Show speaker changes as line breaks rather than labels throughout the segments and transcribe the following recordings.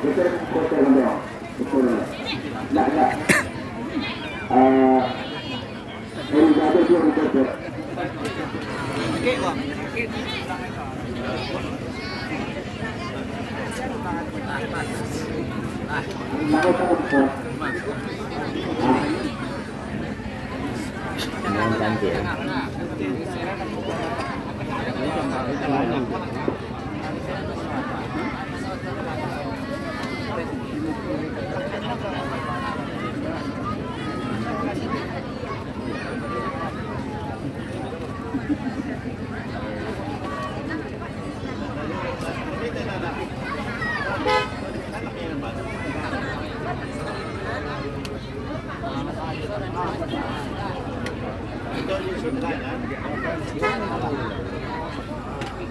Betul kota Bandung. Betul. Enggak. Ini ada dia betul. Okey, Bang.
Yang cantik.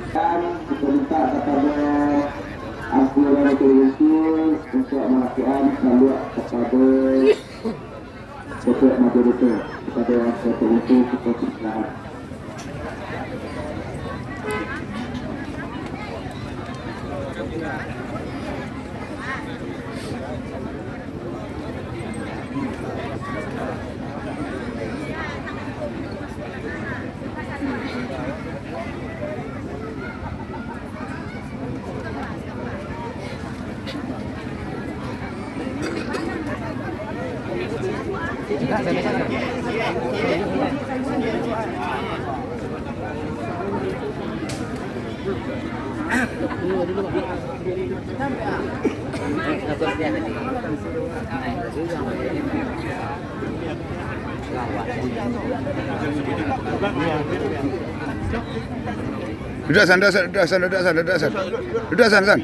Dan kita minta kepada Asmara Televisi untuk melakukan saluran kepada Ketua Majoriti kepada Ketua itu kita silakan.
Duduk sana.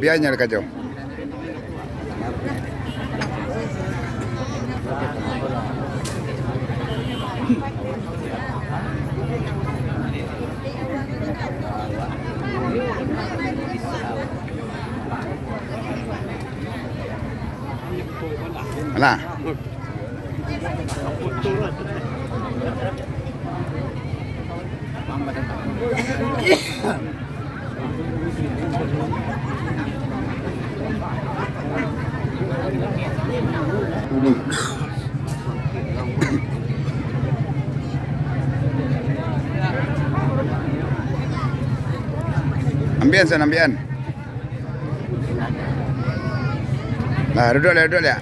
Biarnya dekat jauh. Alah. Ambian. Nah, duduk ya.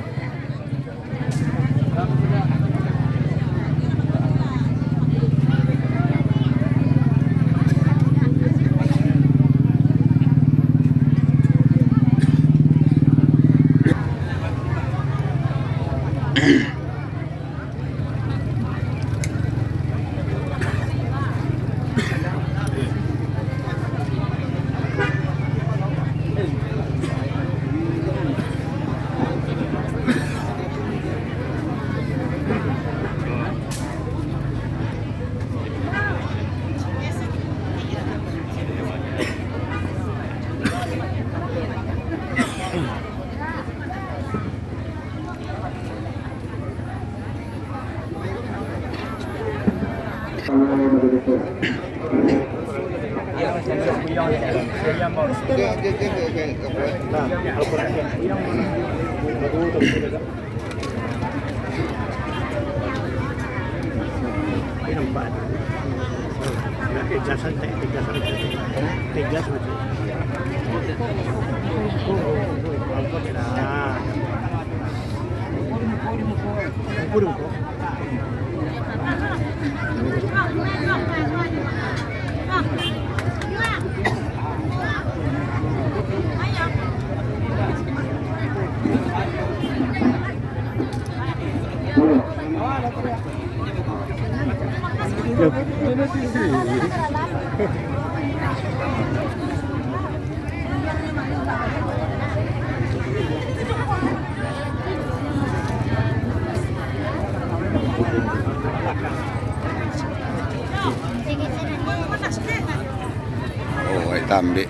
Oh, hitam dik.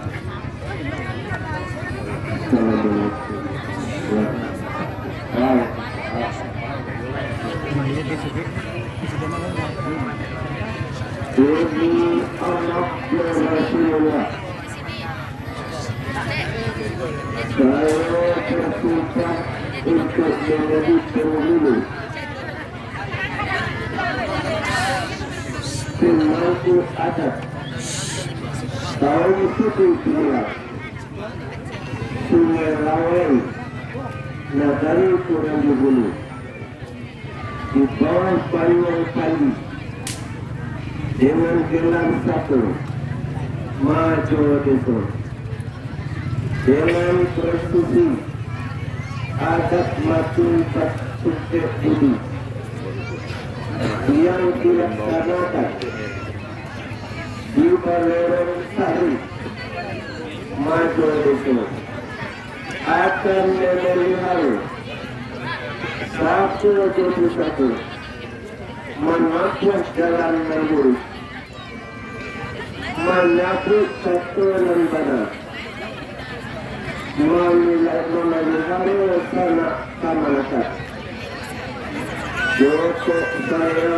Saya bersumpah untuk menjadi penghulu pemangku adat kaum suku Tionghoa Sungai Laweng Nagari Turun Hulu di bawah payung tali dengan gelar satu maju desa dengan prostitusi adat mati sukses budi yang dilaksanakan di Balerong Sari maju desa akan memelihara 121 menghapus jalan memburu menyabut satu lembaga memelihara sanak kamanakat Joko saya